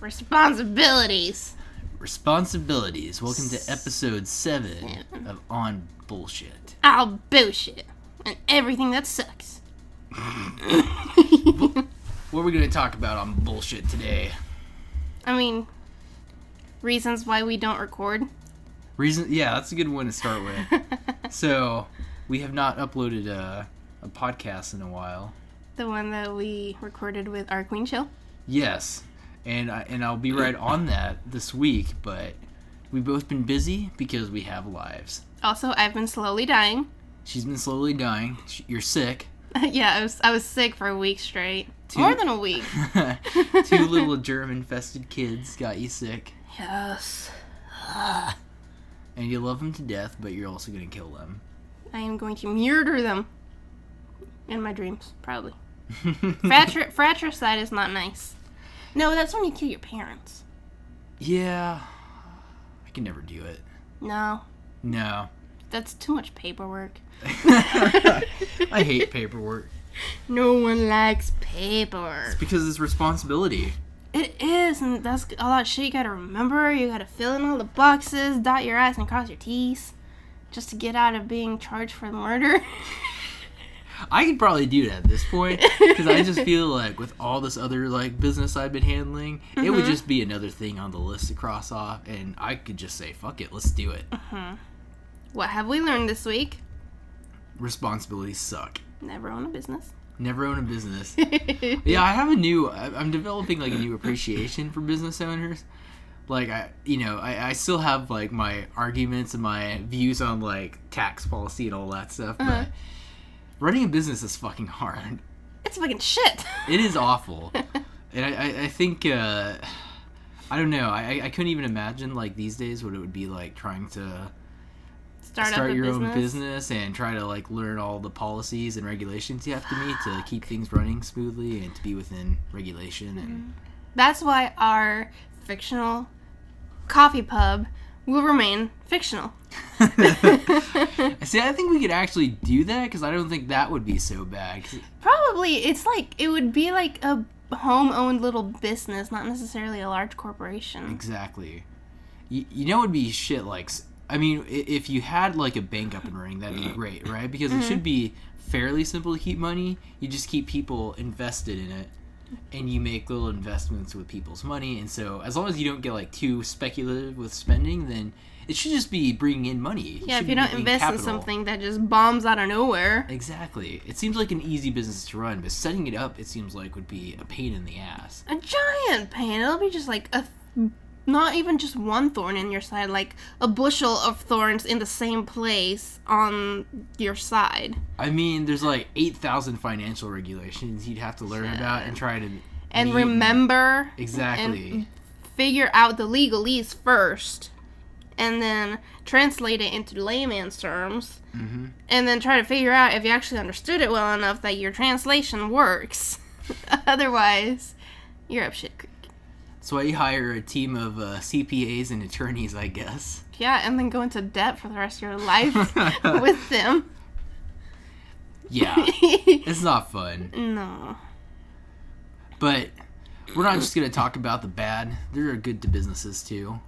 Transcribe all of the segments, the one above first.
Responsibilities. Welcome to episode 7 of OnBullshit. I'll bullshit. And everything that sucks. What are we going to talk about on bullshit today? Reasons why we don't record. Yeah, that's a good one to start with. So, we have not uploaded a podcast in a while. The one that we recorded with our Queen Chill. Yes, and I'll be right on that this week, but we've both been busy because we have lives. Also, I've been slowly dying. She's been slowly dying. You're sick. Yeah, I was sick for a week straight. More than a week. 2 little germ-infested kids got you sick. Yes. And you love them to death, but you're also going to kill them. I am going to murder them. In my dreams, probably. Fratricide is not nice. No, that's when you kill your parents. Yeah. I can never do it. No. That's too much paperwork. I hate paperwork. No one likes paper. It's because it's responsibility. It is, and that's a lot of shit you gotta remember. You gotta fill in all the boxes, dot your I's and cross your T's, just to get out of being charged for murder. I could probably do that at this point, because I just feel like with all this other business I've been handling, it would just be another thing on the list to cross off, and I could just say, fuck it, let's do it. What have we learned this week? Responsibilities suck. Never own a business. Yeah, I'm developing a new appreciation for business owners. I still have my arguments and my views on tax policy and all that stuff, but running a business is fucking hard. It's fucking shit. It is awful. And I think, I don't know, I couldn't even imagine these days what it would be like trying to start your own business and try to learn all the policies and regulations you have to meet to keep things running smoothly and to be within regulation. And that's why our fictional coffee pub will remain fictional. See, I think we could actually do that because I don't think that would be so bad. Probably. It's it would be a home-owned little business, not necessarily a large corporation. Exactly. You know what would be shit if you had a bank up and running, that'd be great, right? Because it should be fairly simple to keep money. You just keep people invested in it, and you make little investments with people's money. And so, as long as you don't get too speculative with spending, then it should just be bringing in money. Yeah, if you don't invest in something that just bombs out of nowhere. Exactly. It seems like an easy business to run, but setting it up, it seems would be a pain in the ass. A giant pain. It'll be just not even just one thorn in your side, a bushel of thorns in the same place on your side. There's 8,000 financial regulations you'd have to learn about and try to... And remember. Exactly. And figure out the legalese first. And then translate it into layman's terms. Mm-hmm. And then try to figure out if you actually understood it well enough that your translation works. Otherwise, you're up shit creek. That's why you hire a team of CPAs and attorneys, I guess. Yeah, and then go into debt for the rest of your life with them. Yeah, it's not fun. No. But we're not just going to talk about the bad. There are good to businesses, too.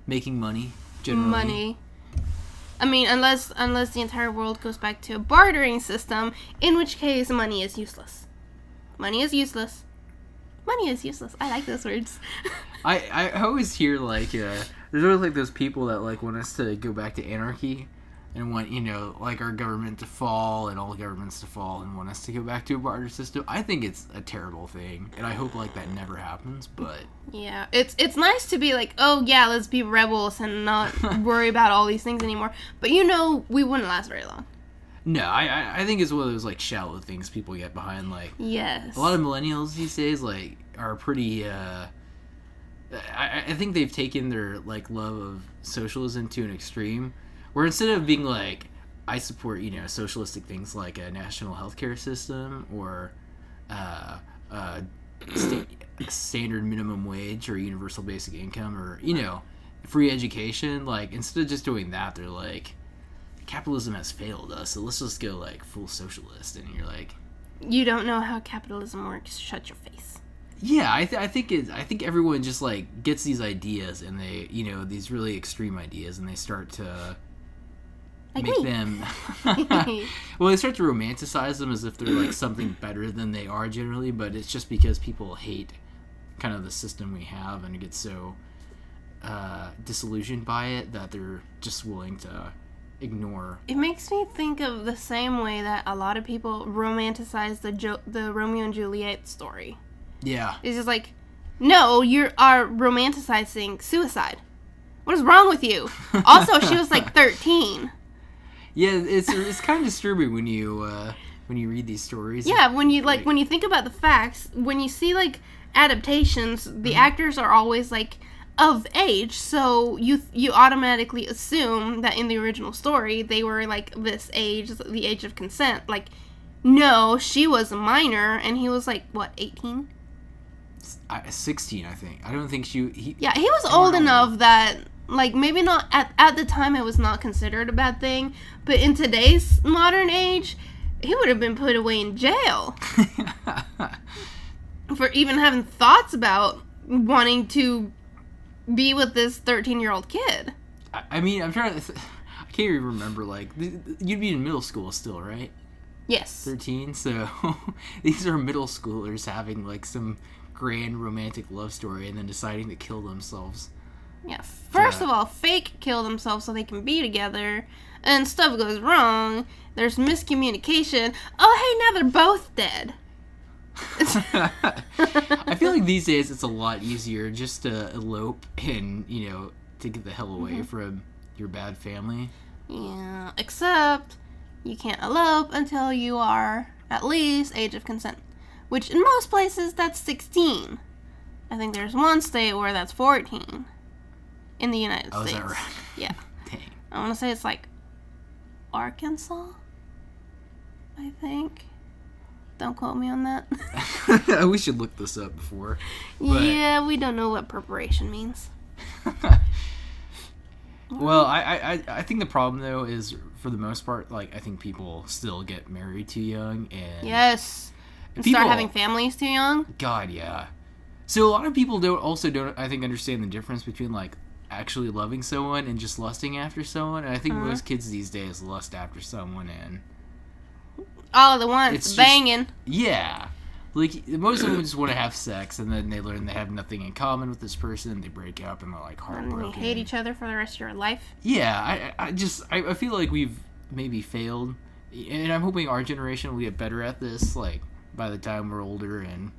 Making money, generally. Money. Unless the entire world goes back to a bartering system, in which case money is useless. Money is useless. I like those words. I always hear there's always those people that want us to go back to anarchy and want our government to fall and all governments to fall and want us to go back to a barter system. I think it's a terrible thing, and I hope that never happens. But yeah, it's nice to be oh yeah, let's be rebels and not worry about all these things anymore. But we wouldn't last very long. No, I think it's one of those shallow things people get behind. Yes, a lot of millennials these days are pretty. I think they've taken their love of socialism to an extreme, where instead of being I support socialistic things like a national healthcare system or standard minimum wage or universal basic income or free education, instead of just doing that, they're capitalism has failed us, so let's just go full socialist. And you're you don't know how capitalism works. Shut your face. Yeah, I think everyone just like gets these ideas and they, these really extreme ideas, and they start to make them. Well, they start to romanticize them as if they're like something better than they are generally, but it's just because people hate kind of the system we have and get so disillusioned by it that they're just willing to ignore. It makes me think of the same way that a lot of people romanticize the Romeo and Juliet story. Yeah. It's just like, no, you are romanticizing suicide. What is wrong with you? Also, she was like 13. Yeah, it's kind of disturbing when you read these stories. Yeah, when you think about the facts, when you see like adaptations, the actors are always like of age, so you automatically assume that in the original story they were like this age, the age of consent. Like, no, she was a minor and he was like what, 18? 16, I think. I don't think he was old enough that like maybe not at the time it was not considered a bad thing, but in today's modern age he would have been put away in jail for even having thoughts about wanting to be with this 13-year-old kid. I mean, I'm trying to I can't even remember, like, you'd be in middle school still, right? Yes. 13, so these are middle schoolers having like some grand romantic love story and then deciding to kill themselves. Yeah, first of all, fake kill themselves so they can be together, and stuff goes wrong. There's miscommunication. Oh, hey, now they're both dead. I feel like these days it's a lot easier just to elope and, to get the hell away from your bad family. Yeah, except you can't elope until you are at least age of consent, which in most places that's 16. I think there's one state where that's 14 in the United States. Oh, is that right? Yeah. Dang. I want to say it's like Arkansas, I think. Don't quote me on that. We should look this up before. Yeah, we don't know what preparation means. Well, I think the problem, though, is for the most part, like, I think people still get married too young. And yes. And start having families too young. God, yeah. So a lot of people don't, I think, understand the difference between, like, actually loving someone and just lusting after someone. And I think most kids these days lust after someone and... all at once, banging. Yeah. Like, most of them just want to have sex, and then they learn they have nothing in common with this person, and they break up, and they're, like, heartbroken. And they hate each other for the rest of your life. Yeah, I feel like we've maybe failed, and I'm hoping our generation will get better at this, like, by the time we're older, and...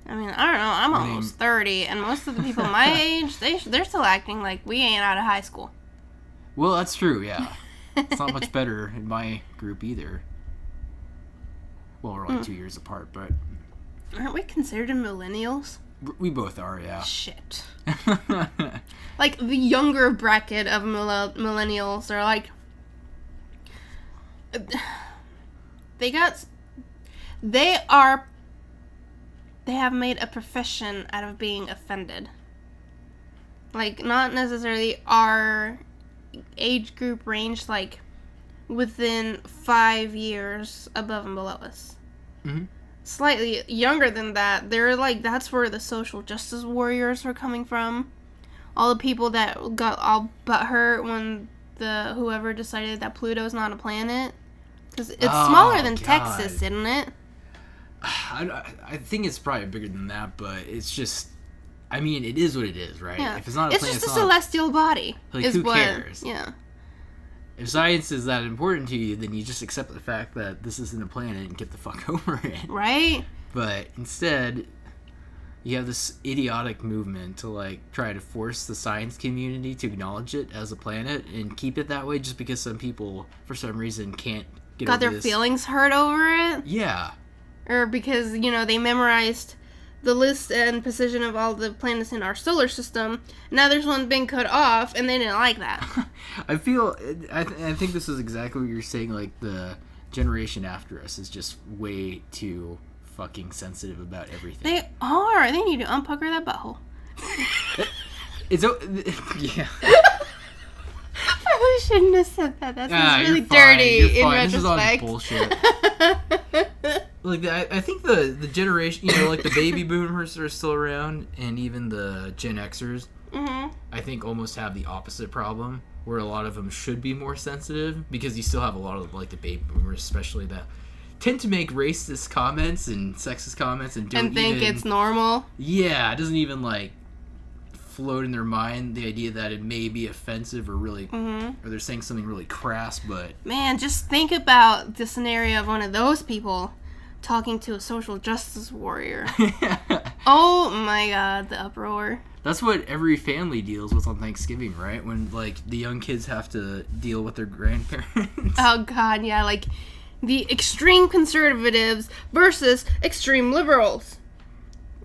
I mean, I don't know, I'm almost 30, and most of the people my age, they're still acting like we ain't out of high school. Well, that's true, yeah. It's not much better in my group either. Well, we're only 2 years apart, but... Aren't we considered millennials? We both are, yeah. Shit. Like, the younger bracket of millennials are like... They have made a profession out of being offended. Like, not necessarily our age group range, like... within 5 years above and below us. Mm-hmm. Slightly younger than that, they're like, that's where the social justice warriors are coming from. All the people that got all butthurt when whoever decided that Pluto's not a planet. Because it's smaller than Texas, isn't it? I think it's probably bigger than that, but it's just... I mean, it is what it is, right? Yeah. If it's not a planet, it's just a celestial body. Like, who cares? Yeah. If science is that important to you, then you just accept the fact that this isn't a planet and get the fuck over it. Right? But instead, you have this idiotic movement to, like, try to force the science community to acknowledge it as a planet and keep it that way just because some people, for some reason, can't get over their feelings hurt over it? Yeah. Or because, they memorized the list and position of all the planets in our solar system. Now there's one being cut off, and they didn't like that. I think this is exactly what you're saying. Like, the generation after us is just way too fucking sensitive about everything. They are. They need to unpucker that butthole. Yeah. I probably shouldn't have said that. That sounds really dirty in retrospect. This is on bullshit. like I think the generation, you know, like the baby boomers are still around, and even the Gen Xers, I think almost have the opposite problem, where a lot of them should be more sensitive, because you still have a lot of like the baby boomers, especially, that tend to make racist comments and sexist comments and think it's normal. Yeah, it doesn't even like float in their mind the idea that it may be offensive or really, or they're saying something really crass. But man, just think about the scenario of one of those people talking to a social justice warrior. Oh my god, the uproar. That's what every family deals with on Thanksgiving, right? When like the young kids have to deal with their grandparents. Oh god, yeah, like the extreme conservatives versus extreme liberals.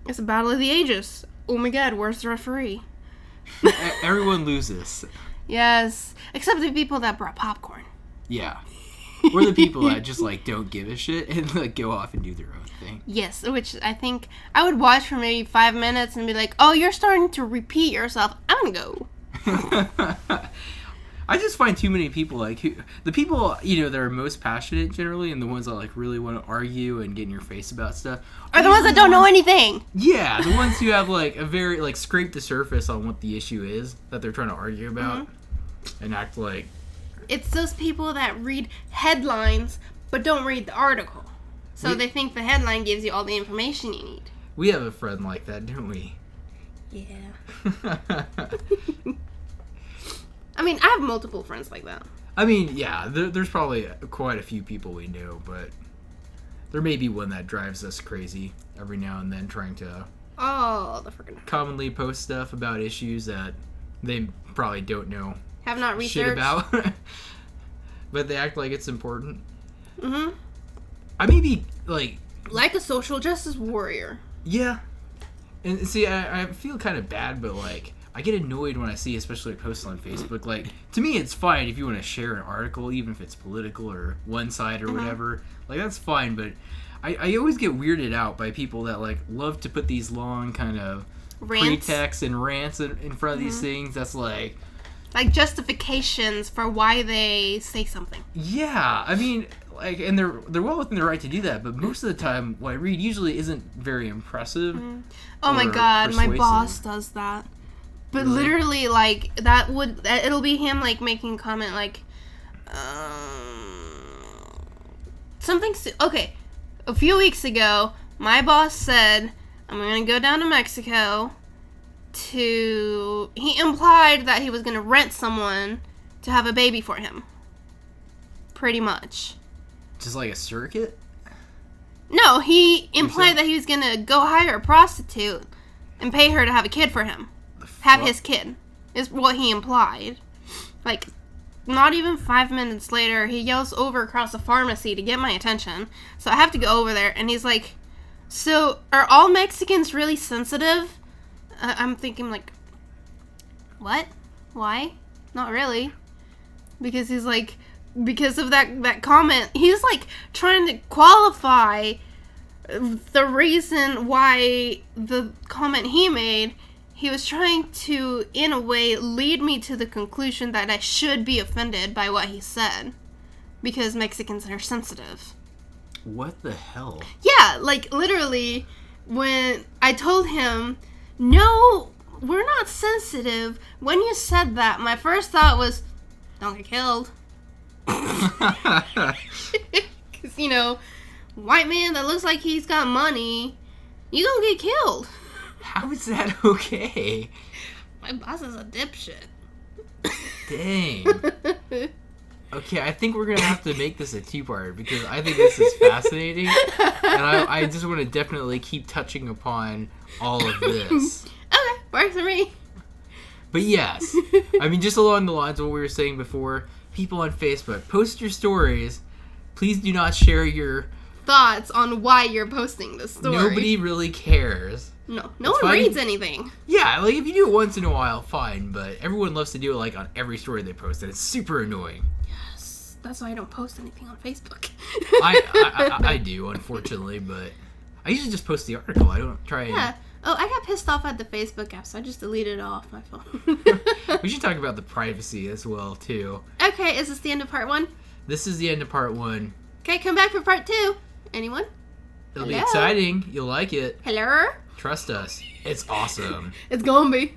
It's a battle of the ages. Oh my god, where's the referee? Everyone loses. Yes, except the people that brought popcorn. Yeah. Or the people that just like don't give a shit and like go off and do their own thing. Yes, which I think I would watch for maybe 5 minutes and be like, oh, you're starting to repeat yourself. I'm gonna go. I just find too many people, like, the people, you know, that are most passionate generally, and the ones that, like, really want to argue and get in your face about stuff, are the ones that don't know anything. Yeah, the ones who have, like, a very, like, scrape the surface on what the issue is that they're trying to argue about, and act like... It's those people that read headlines, but don't read the article. So they think the headline gives you all the information you need. We have a friend like that, don't we? Yeah. I mean, I have multiple friends like that. I mean, yeah, there's probably quite a few people we know, but there may be one that drives us crazy every now and then, trying to the freaking commonly post stuff about issues that they probably don't know have not researched shit about, but they act like it's important. Mm-hmm. I may be like a social justice warrior. Yeah, and see, I feel kind of bad, but like, I get annoyed when I see, especially posts on Facebook. Like, to me, it's fine if you want to share an article, even if it's political or one side or whatever. Like, that's fine, but I always get weirded out by people that, like, love to put these long kind of pretexts and rants in front of these things. That's like justifications for why they say something. Yeah, I mean, like, and they're well within their right to do that, but most of the time, what I read usually isn't very impressive. Oh my god, persuasive. My boss does that. But really? Literally, like, it'll be him, like, making a comment, like, okay, a few weeks ago, my boss said, I'm gonna go down to Mexico he implied that he was gonna rent someone to have a baby for him. Pretty much. Just like a surrogate? No, he implied that he was gonna go hire a prostitute and pay her to have a kid for him. Have his kid, is what he implied. Like, not even 5 minutes later, he yells over across the pharmacy to get my attention. So I have to go over there, and he's like, so, are all Mexicans really sensitive? I'm thinking, like, what? Why? Not really. Because he's like, because of that comment, he's like trying to qualify the reason why the comment he made. He was trying to, in a way, lead me to the conclusion that I should be offended by what he said. Because Mexicans are sensitive. What the hell? Yeah, like, literally, when I told him, no, we're not sensitive, when you said that, my first thought was, don't get killed. Because, you know, white man that looks like he's got money, you gonna get killed. How is that okay? My boss is a dipshit. Dang. Okay, I think we're going to have to make this a two-parter, because I think this is fascinating, and I just want to definitely keep touching upon all of this. Okay, works for me. But yes, I mean, just along the lines of what we were saying before, people on Facebook, post your stories. Please do not share your thoughts on why you're posting this story. Nobody really cares. No one reads anything. Yeah, like, if you do it once in a while, fine, but everyone loves to do it, like, on every story they post, and it's super annoying. Yes, that's why I don't post anything on Facebook. I do, unfortunately, but I usually just post the article. I don't try and... Yeah. Oh, I got pissed off at the Facebook app, so I just deleted it off my phone. We should talk about the privacy as well, too. Okay, is this the end of part 1? This is the end of part 1. Okay, come back for part 2. Anyone? It'll be Hello? exciting. You'll like it. Hello? Trust us. It's awesome. It's gonna be.